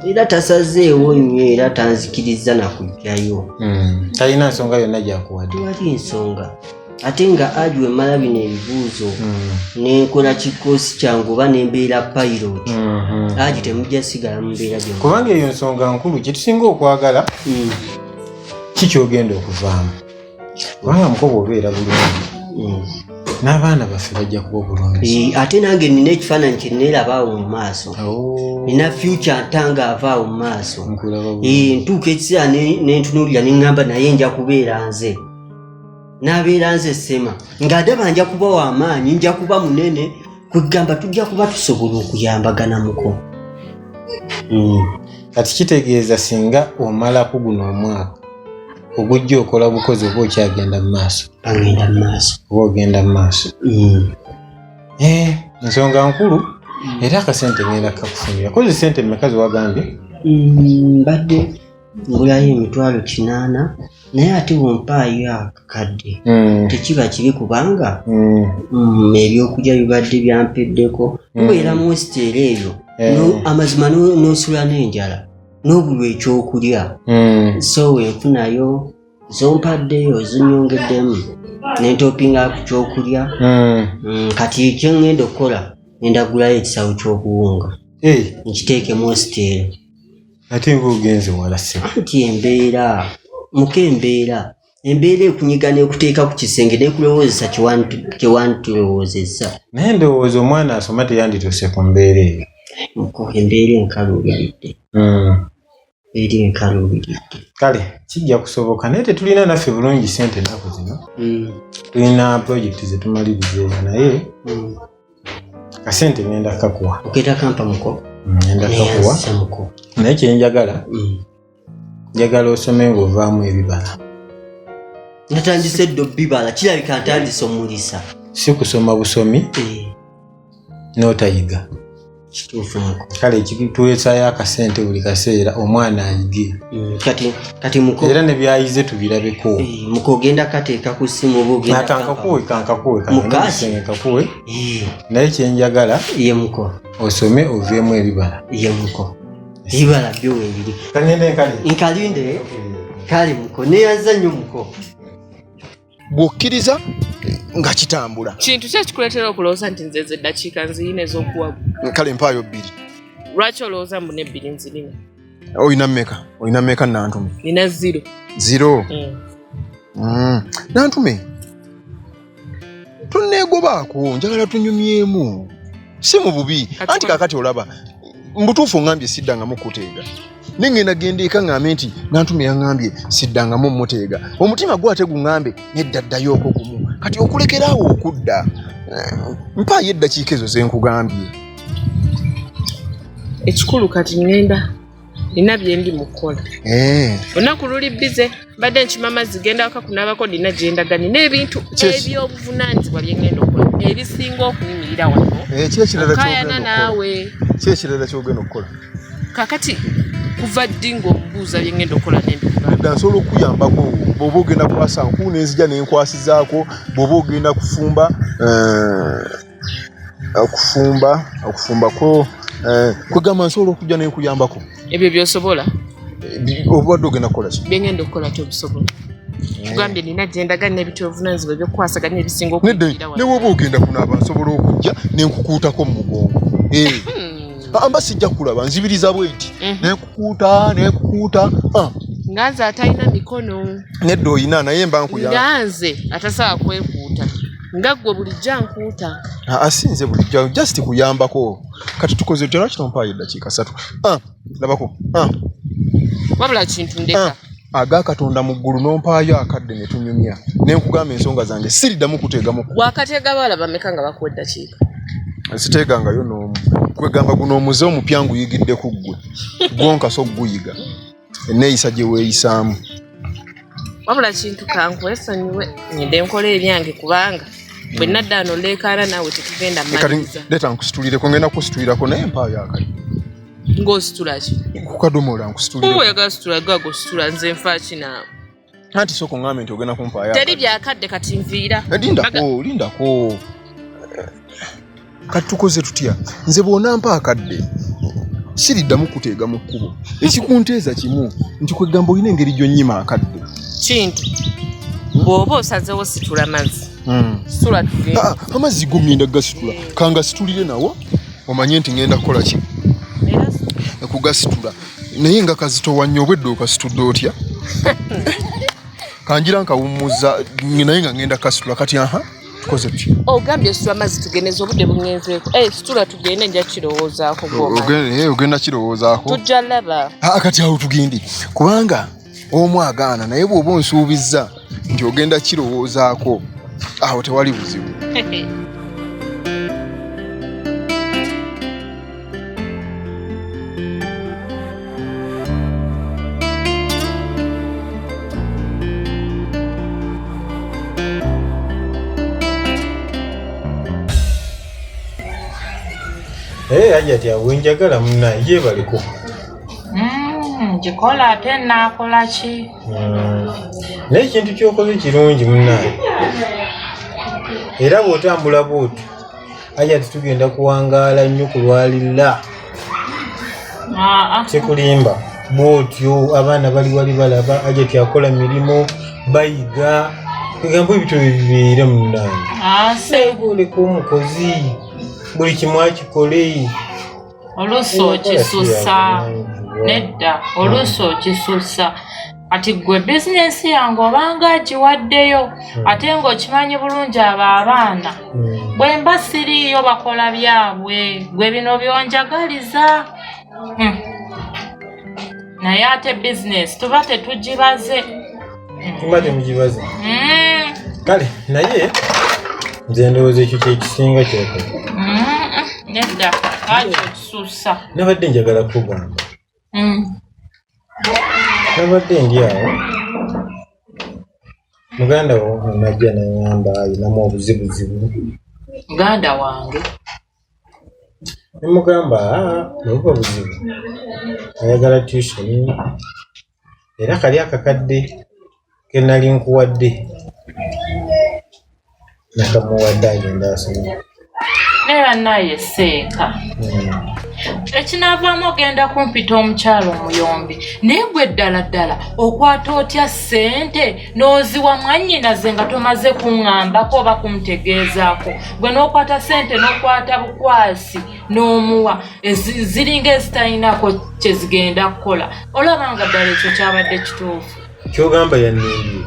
era tasazeewo nnyo era tanzikiriza nakujjayo. Talina nsonga yonna gyakuwadde. Tewali nsonga ate nga Aju emala bino ebibuuzo nenkola kikoosi kyange oba nembeera pilot Aju temujja sigala mu mbeera gye. Kubanga eyo nsonga nkulu kye tusinga okwagala kikyogenda okuvaamu. Kubanga muko obeera bulungi n'abaana baffe bajja kuba bulungi. Ate nange nina ekifaananyi kye neerabaawo mu maaso. Nina future ntanga avaawo mu maaso. Ntuuka ekiseera nentunuulira neŋŋamba naye nja kubeera nze. N'abeera nze Sema nga ndaba nja kuba w'amaanyi, nja kuba munene, kwegamba tujja kuba tusobola okuyambagana muko. Kati kitegeeza singa omalako guno omwaka ogujja okola bukozi oba okyagenda mu maaso. Agenda mu maaso. Oba ogenda mu maaso. Ensonga nkulu era akasente ngenda kakufunira. Kozi sente mmeka wagambye? Mbadde ngulayo emitwalo 800 naye ate wompaayo akakadde tekiba kibi kubanga ebyokulya bibadde byampeddeko kubeera mu hositeeri eyo amazima n'osula n'enjala n'obulwa ekyokulya so wenfunayo zompaddeyo zinyongeddemu nentopinga ku kyokulya kati kye ngenda okukola ngenda gulayo ekisawo ky'obuwunga nkiteeke mu hositeeri. Ate ng'ogenze wala se anti embeera ekunyiga n'ekuteeka ku kisenge n'ekulowoozesa kyewantulowozesa. Naye ndowooza omwana asoma teyandituse ku mbeera eyo. Embeera enkaluubiridde. Kale kijja kusoboka naye tetulina naffe bulungi sente ennaku zino. Tulina projekiti zetumaliriza naye kasente ngenda kakuwa. Okeeta kampa muko? Ngenda kakuwa. Naye kye njagala njagala osome ng'ovaamu ebibala. Natandise ddo bibala kirabika ntandise omulisa. Si kusoma busomi n'otayiga. Kituufu muko. Kale kituweesaayo akasente buli kaseera omwana ayige. Kati muko. Era ne byayize tubirabeko. Muko ogenda kateeka ku ssimu oba ogenda kankakuwe kankakuwe. Naye kye njagala ye muko osome oveemu ebibala. Ye muko. Ibala byo webiri. Kangende nkalinde kali muko neyaza nnyo muko. Bw'okkiriza nga kitambula. Kintu kye kikuleetera okulowooza nti nze eddakiika nziyina ez'okuwabu. Kale mpaayo 2. Lwaki olowooza mbuna 2 nzirina? Oyina mmeka? Oyina mmeka Nantume? Nina 0. 0? Nantume, tunneegobaako njagala tunyumyemu. Si mu bubi. Anti kaakati olaba mbutuufu ngambye siddangamu kuteega. Nengenda genda eka ngambe nti Nantume yaŋŋambye siddangamu muteega. Omutima gwo ate guŋŋambe neddaddayo oko gumu. Kati okulekeraawo okudda. Mpaayo eddakiika ezo ze nkugambye. Ekikulu kati ngenda nina bye ndi mu kukola. Olunaku luli bize mbadde nkima amazzi genda waka kunaabako nina gye ndaga nina ebintu ebyobuvunaanyizibwa bye ngenda okukola ebisinga okuyimirira wano. Okayana naawe. Ki ekirala ky'ogenda okukola? Kakati kuva ddi ng'obuuza bye ngenda okukola n'embikuba. Edda nsobola okuyambako bw'oba ogenda kwasa nkulu n'enzija n'enkwasizaako bw'oba ogenda kufumba okufumbako kwegamba nsobola okujja n'enkuyambako. Ebyo by'osobola? Obadde ogenda kukola ki? Bye ngenda okukola tobisobola. Kugambye nina gye ndaga n'ebyobuvunaanyizibwa by'okukwasaganya ebisinga okuyimirira wano. Ne bw'oba ogenda kunaaba nsobola okujja n'enkukuutako mu mugongo. Amba sijja kulaba nzibiriza bweti nekukuuta nganze atalina mikono nedda oyina naye mba nkuyamba nganze atasawa kwekuuta nga ggwe bulijjo nkuuta asinze bulijjo just kuyambako kati tukoze tutera kitompaayo eddakiika 3 labako wabula kintu ndeka aga Katonda mu ggulu n'ompaayo akadde ne tunyumya nenkugamba ensonga zange siriddamu kuteegamu wakateega balaba meka nga bakuwa eddakiika siteegangayo n'omu kwegamba guno omuze omupya nguyigidde ku ggwe gwonka so guyiga enneeyisa gye weeyisaamu wabula kintu kankwesonyiwe nyende enkola ebyange kubanga bwe nadda ano leekaana naawe tetugenda maliriza leeta nkusitulireko ngenda kusitulirako naye mpaayo akali ng'ositula ki kukadomola nkusitulire oyagala situla gago situla nze nfa kinaawe anti soko ng'ambe nti ogenda kumpaayo teri byakadde kati nviira lindako kati tukoze tutya nze bw'onampa akadde siriddamu kuteega mu kkubo ekikunteeza kimu nti kwegamba olina engeri gy'onnyima akadde kintu bw'oba osazeewo situla mazzi situla tugende amazzi gumyenda gasitula kanga situlire nawo omanye nti ngenda kukola ki kugasitula naye nga kazitowa nnyo obwedde okasitudde otya kanjira nkawummuza naye nga ngenda kasitula kati tukoze tutya ogambye situla mazzi tugendeza obudde bungenzeeko situla tugende nja kirowoozaako ogenda kirowoozaako tujja laba kati awo tugende kubanga omu agaana naye bw'oba onsuubizza nti ogenda kirowoozaako awo tewali buzibu Ajati abwenjagala munnaye yebaliko njikola ate naakola ki naye ekintu kyokoze kirungi munnaye era bw'otambula bw'otyo ajati tugenda kuwangaala nnyo kulwalira kikulimba bw'otyo abaana bali wali balaba ajati akola mirimu bayiga kugamba ebitono bibeere munnaye oleka omukozi buli kimu akikole oluusi okisusa nedda oluusi okisusa ati gwe bizinesi yange obanga agiwaddeyo ate ng'okimanyi bulungi abo abaana bwe mba siriiyo bakola byabwe gwe bino byonjagaliza naye ate bizinesi tuba tetugibaze tuba temugibaze kale naye nze ndowooza ekyo kyekisinga kyokola nedda aki okisusa nabadde njagala kugamba nabadde ndi awo muganda wo najja naŋŋamba ayinamu obuzibuzibu muganda wange nemugamba nobuba buzibu ayagala tuition era kali akakadde ke nali nkuwadde nakamuwadde agenda asoma neera naye seeka ekinaavaamu ogenda kumpita omukyalo omuyombi naye gwe ddala ddala okwata otya ssente n'oziwa mwannyinaze nga tomaze kuŋŋambako oba kumutegeezaako gwe n'okwata ssente n'okwata bukwasi n'omuwa ziringa ezitalinako kye zigenda kukola olaba nga ddala ekyo kyabadde kituufu kyogamba yannindiye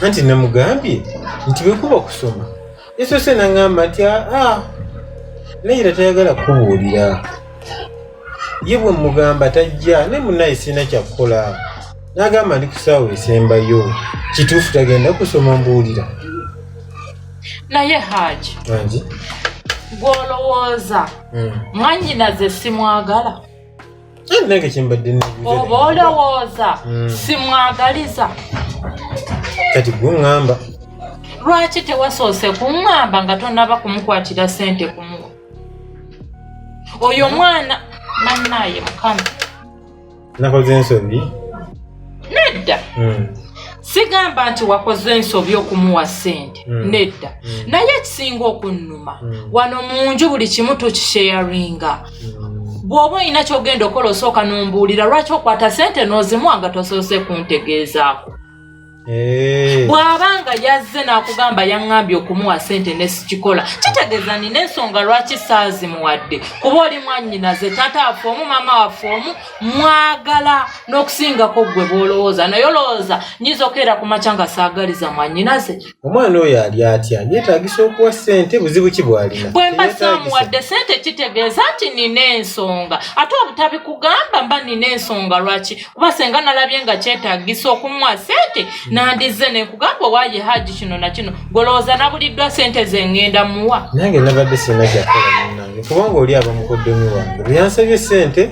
anti namugambye nti bwekuba kusoma eso se naŋŋamba nti nayira tayagala kubuulira ye bwe mugamba tajja ne munnaye sirina kyakukola n'agamba ndi ku ssaawa esembayo kituufu tagenda kusoma mbuulira naye Haji angi gw'olowooza mwannyinaze simwagala nange kyembadde oba olowooza simwagaliza kati guŋŋamba lwaki tewasoose kuŋŋamba nga tonnaba kumukwatira ssente kumuwa oyo mwana mannaye mukama nakoze ensobi nedda sigamba nti wakoze ensobi okumuwa ssente nedda naye ekisinga okunnuma wano mu nju buli kimu tukisheyaringa bw'oba olina kyogenda okola osooka n'ombuulira lwaki okwata ssente n'ozimuwa nga tosoose kuntegeezaako bw'abanga yazze n'akugamba yaŋŋambye okumuwa ssente ne sikikola kitegeeza nina ensonga lwaki saazimuwadde kuba oli mwannyinaze taata waffe omu maama waffe omu mwagala n'okusingako ggwe bw'olowooza naye olowooza nyiza okeera ku makya nga saagaliza mwannyinaze omwana oyo ali atya yeetaagisa okuwa ssente buzibu ki bw'alina bwe mba saamuwadde ssente kitegeeza nti nina ensonga ate obutabikugamba mba nina ensonga lwaki kuba senga nalabye nga kyetaagisa okumuwa ssente nandize nekugamba waaye Haji kino na kino golowooza nabuliddwa ssente ze ŋŋenda muwa nange nabadde sirina kyakola munnange kubanga oli aba mukoddomi wange bwe yansabye ssente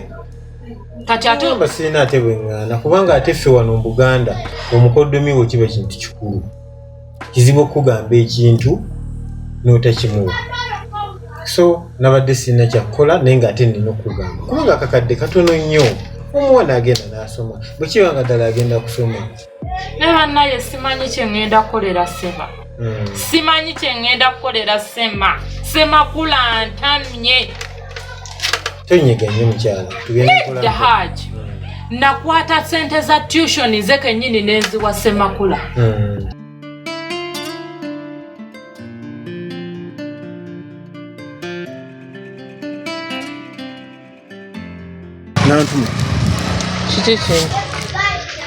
kati ate amba sirina ate bwe ŋŋaana kubanga ate ffe wano mu Buganda omukoddomi wo kiba kintu kikulu kizibu okugamba ekintu n'otakimuwa so nabadde sirina kyakukola naye ng'ate nina okugamba kubanga akakadde katono nnyo omwana agenda n'asoma bwe kibanga ddala agenda kusoma ne bannaye simanyi kye ŋŋenda kukolera Sema simanyi kye ŋŋenda kukolera Sema kulantamye Tonyeganye mukyala. Tugenda kola. Nedda Haji. Nakwata sente za tuition nze kennyini nenziwa Ssemakula. Nantume. Kiki kintu?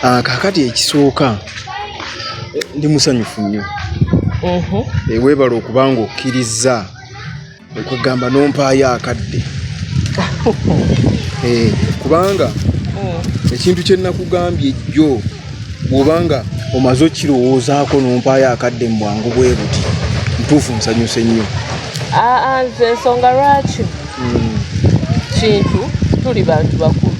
Kakati ekisooka ndi musanyufu nnyo. Weebala okubanga okkiriza okugamba n'ompaayo akadde. Kubanga ekintu kye nakugambye jjo bw'obanga omaze okirowoozaako n'ompaayo akadde mu bwangu bwe buti ntuufu nsanyuse nnyo. Nze ensonga lwaki kintu tuli bantu bakulu.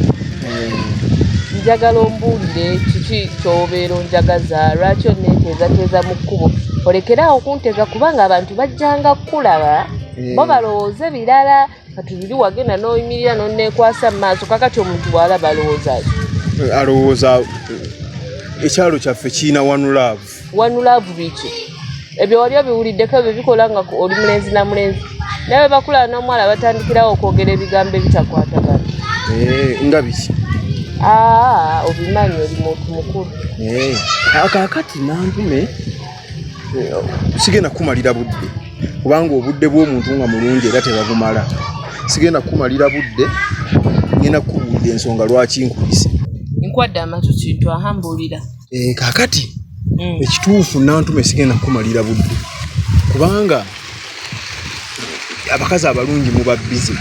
Njagala ombuulire kiki ky'obeera onjagaza lwaki onneeteezateeza mu kkubo olekerawo okuntega kubanga abantu bajjanga kukulaba bo balowooze birala kati biri wagenda n'oyimirira n'onneekwasa mu maaso kakati omuntu bw'alaba alowooza ki? Alowooza ekyalo kyaffe kiina one love biki ebyo wali obiwuliddeko ebyo bikola nga oli mulenzi na mulenzi naye bakulaba n'omuwala batandikirawo okwogera ebigambo ebitakwatagana. Nga biki? Obimanyi oli muntu mukulu. Kaakati Nantume sigenda kumalira budde kubanga obudde bw'omuntu nga mulungi era tebabumala. Sigenda kumalira budde ngenda kubuulira ensonga lwaki nkubise. Nkwadde amatu kintu ahambuulira. Kaakati ekituufu Nantume sigenda kumalira budde kubanga abakazi abalungi muba bize.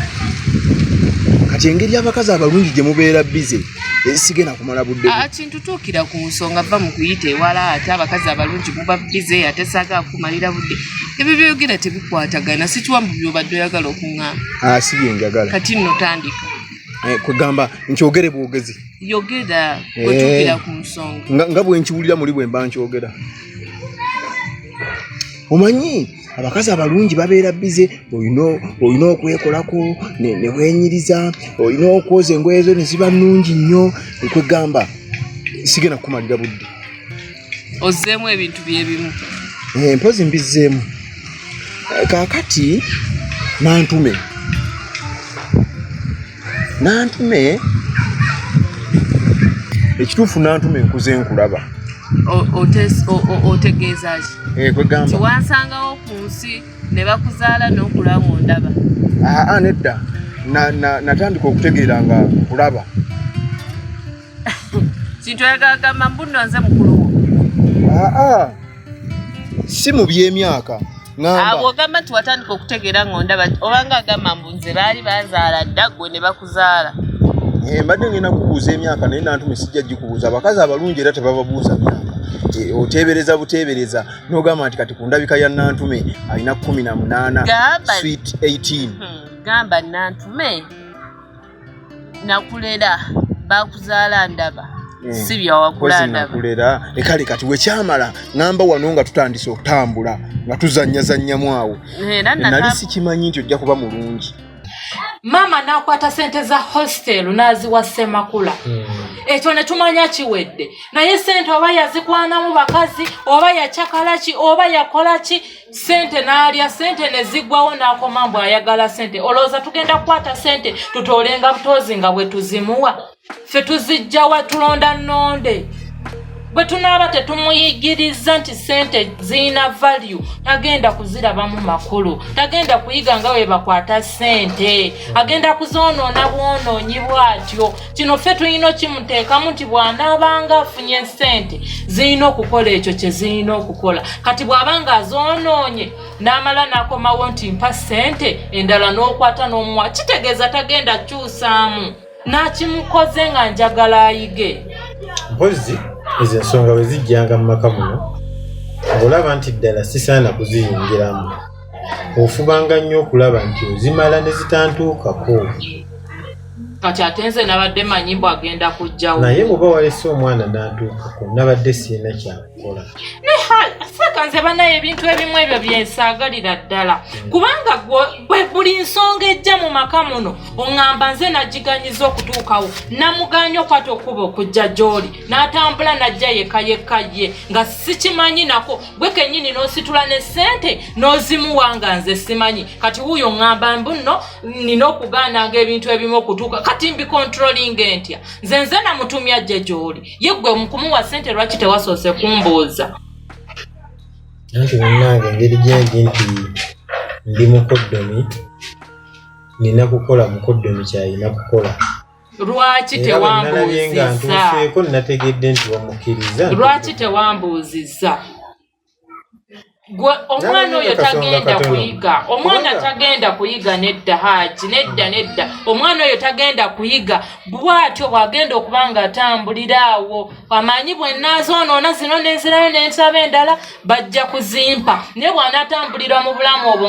Kati engeri abakazi abalungi gye mubeera bize sigenda kumala budde. Kintu tuukira ku nsonga va mu kuyita ewala ate abakazi abalungi muba bize ate saagala kumalira budde. Ebyo byogera tebikwatagana si kiwambu by'obadde oyagala okuŋŋamba. Si bye njagala. Kati nno tandika. Kwegamba nkyogere bwogezi. Yogera bwe tuukira ku nsonga. Nga bwe nkiwulira muli bwe mba nkyogera. Omanyi abakazi abalungi babeera bize olina okwekolako ne weenyiriza olina okwoza engoye zo ne ziba nnungi nnyo kwegamba sigenda kumalira budde. Ozzeemu ebintu byebimu. Mpozi mbizzeemu. Kaakati Nantume ekituufu Nantume nkuze nkulaba. Otegeeza ki? Kwegamba tiwansangawo ku nsi ne bakuzaala n'okulaba ng'ondaba. Nedda natandika okutegeera nga nkulaba. Kintu oyagala gamba mbuno nze mukulu wo. Si mu by'emyaka bw'ogamba nti watandika okutegeera ng'ondaba obanga agamba mbu nze baali bazaala dda ggwe ne bakuzaala. Mbadde ngenda kubuuza emyaka naye Nantume sijja gikubuuza. Abakazi abalungi era tebababuuza myaka. Oteebereza buteebereza n'ogamba nti kati ku ndabika ya Nantume alina 18 sweet 18. Gamba Nantume nakulera bakuzaala ndaba si byawakula ndaba. Nakulera kale kati wekyamala ngamba wano nga tutandise okutambula nga tuzannyazannyamu awo. Nali sikimanyi nti ojja kuba mulungi. Mama nakwata sente za hostel naziwa Ssemakula. Ekyo ne tumanya kiwedde. Naye sente oba yazikwanamu bakazi oba yakyakala ki oba yakola ki sente n'alya sente ne ziggwawo n'akoma mbu ayagala sente. Olowooza tugenda kukwata sente tutoolenga butoozi nga bwe tuzimuwa. Ffe tuzijjawa tulonda nnonde. Bwe tunaaba tetumuyigiriza nti sente zirina value tagenda kuzirabamu makulu. Tagenda kuyiga nga we bakwata sente. Agenda kuzoonoona bwonoonyi bw'atyo. Kino ffe tulina okimuteekamu nti bw'anaabanga afunye sente zirina okukola ekyo kye zirina okukola. Kati bw'abanga azoonoonye n'amala n'akomawo nti mpa sente endala n'okwata n'omuwa kitegeeza tagenda kyusaamu. N'akimukoze nga njagala ayige. Mpozi ezo ensonga bwe zijjanga mu maka muno ng'olaba nti ddala sisaana kuziyingiramu. Ofubanga nnyo okulaba nti ozimala ne zitantuukako. Kati ate nze nabadde manyi bw agenda kujjawo. Naye bw'oba walese omwana n'antuukako nabadde sirina kyakukola. kanze banaye ebintu ebimu ebyo byensaagalira ddala kubanga gwe buli nsonga ejja mu maka muno oŋŋamba nze nagiganyiza okutuukawo namuganya okwata okuba okujja gy'oli n'atambula najja yekka ye nga sikimanyi nako gwe kennyini n'ositula ne ssente n'ozimuwa nga nze simanyi kati wuuyo ŋŋamba mbuno nina okugaananga ebintu ebimu okutuuka kati mbikontrolinge ntya nze namutumya ajje gy'oli ye gwe mukumuwa ssente lwaki tewasoose kumbuuza anti munnange engeri gyendi nti ndi mukoddomi nina kukola mukoddomi kyalina kukola lwaki tewambuuzizza nategedde nti wamukkiriza lwaki tewambuuzizza gwe omwana oyo tagenda kuyiga omwana tagenda kuyiga nedda haji nedda omwana oyo tagenda kuyiga bwatyo bwagenda okuba nga atambuliraawo amanyi bwe nazoonoona zino nenzirayo nensaba endala bajja kuzimpa naye bw'anaatambulira mu bulamu obwo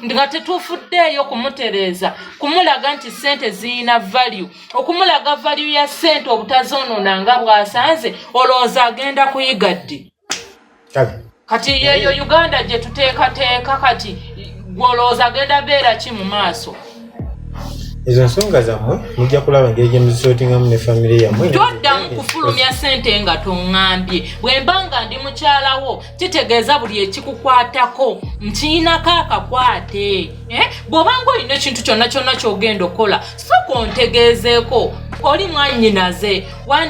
nga tetufuddeeyo kumutereeza kumulaga nti ssente ziyina value okumulaga value ya ssente obutazoonoona nga bw'asanze olowooza agenda kuyiga ddi kati yeyo Uganda gye tuteekateeka kati gwolooza agenda beera ki mu maaso ezo nsonga zammwe mujja kulaba engeri gye muzisootingamu ne famire yammwe toddamu kufulumya ssente nga toŋŋambye bwe mba nga ndi mukyalawo kitegeeza buli ekikukwatako nkiinako akakwate bw'obanga olina ekintu kyonna ky'ogenda okukola sooka ontegeezeeko oli mwannyinaze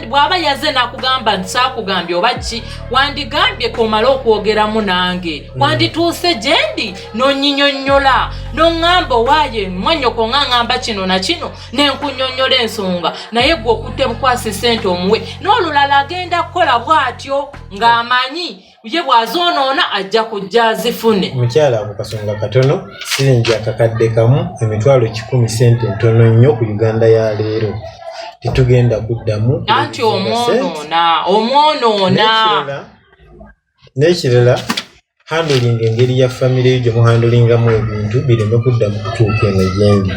bw'aba yaze n'akugamba nti saakugambye oba ki wandigambye komale okwogeramu nange wandituuse gye ndi n'onnyinyonnyola n'oŋŋamba owaaye mwannyoko ŋŋamba kino na kino nenkunnyonnyola ensonga naye gwe okutte bukwasi ssente omuwe n'olulala agenda kukola bw'atyo ng'amanyi ye bw'azoonoona ajja kujja azifune mukyala ako kasonga katono siringi akakadde kamu emitwalo 10 ssente ntono nnyo ku Uganda ya leero titugenda kuddamu anti omwonoona n'ekirala handling engeri ya famire yo gye muhandulingamu ebintu bireme kudda mu kutuuka eno gyendi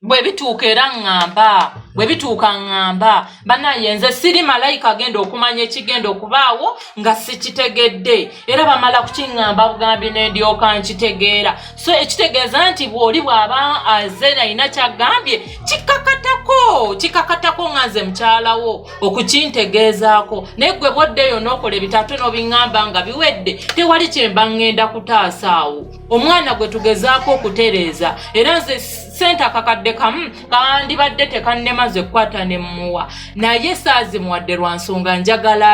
bwe bituuka era ŋŋamba bwe bituuka ŋŋamba banaye nze siri malayika agenda okumanya ekigenda okubaawo nga sikitegedde era bamala kukiŋŋamba bugambi n'endyoka nkitegeera so ekitegeeza nti bw'oli bw'aba aze nalina kyagambye kikakatako nga nze mukyalawo okukintegeezaako naye gwe bwoddeeyo n'okola ebitatu n'obiŋŋamba nga biwedde tewali kyemba ŋŋenda kutaasaawo omwana gwe tugezaako okutereeza era nze ssente akakadde kamu kandibadde tekannemaze okukwata ne mmuwa naye saazimuwadde lwa nsonga njagala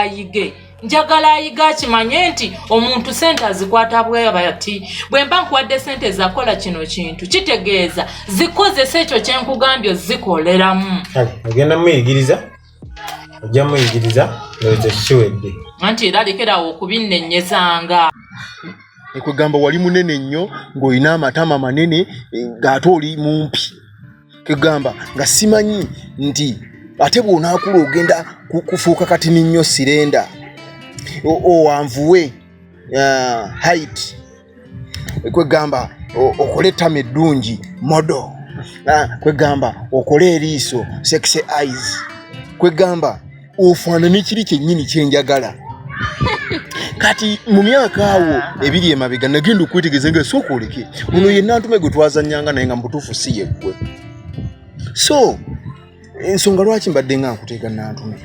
ayiga akimanye nti omuntu ssente azikwata bwebati bwe mba nkuwadde ssente zakola kino kintu kitegeeza zikozesa ekyo kyenkugambye zikoleramu ogenda muyigiriza ojja muyigiriza lowooza kikiwedde anti era lekerawo okubinnenyezanga ekwegamba wali munene nnyo ng'olina amatama manene ng'ate oli mumpi kegamba nga simanyi nti ate bw'onaakula ogenda kufuuka katini nnyo sirenda owanvuwe height kwegamba okole ettama eddungi modo kwegamba okole eriiso sexy eyes kwegamba ofaanane kiri kyennyini kyenjagala kati mu myaka awo ebiri emabega nagenda okwetegeeza nga sooka oleke ono yenna ntume gwe twazannyanga naye nga mubutuufu si yeggwe so ensonga lwaki mbadde nga nkuteeka nantume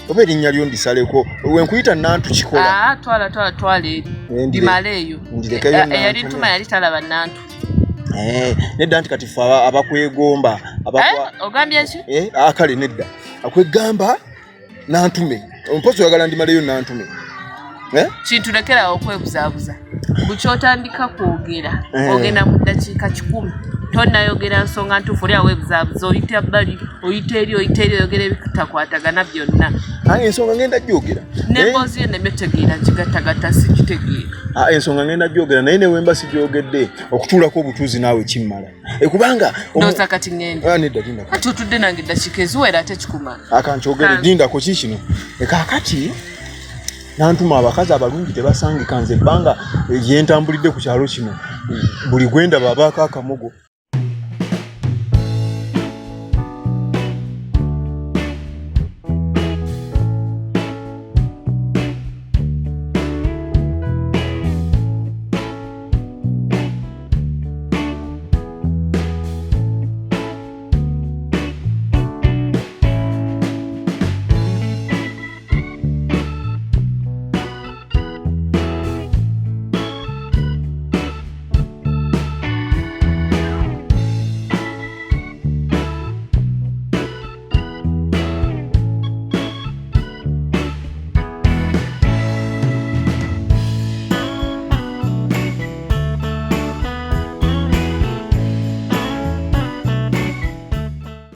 oba erinnya lyo ndisaleko wenkuyita nantu kikola twala ndimaleeyo eyali ntuma yali talaba nantu nedda nti kati fe abakwegomba ogambye ki kale nedda akwegamba nantume ompozi oyagala ndimaleyo nantume kintu lekerawo okwebuzaabuza bukyotandika kwogera ogenda mu ddakiika 10 tonnayogera nsonga ntuufu oli aweebuzaabuza oyita bbali oyita eri oyogera ebitakwatagana byonna ensonga ngenda gyogera nemboozi yo nemetegeera nkigattagatta sikitegeera ensonga ngenda gyogera naye newemba sigyogedde okutuulako obutuuzi naawe kimmala kubanga ndowooza kati ngenda kati otudde nange eddakiika eziwera ate kikumala akankyogere lindako ki kino kaakati nantuma abakazi abalungi tebasangika nze ebbanga lyentambulidde ku kyalo kino buli gwenda babaako akamogo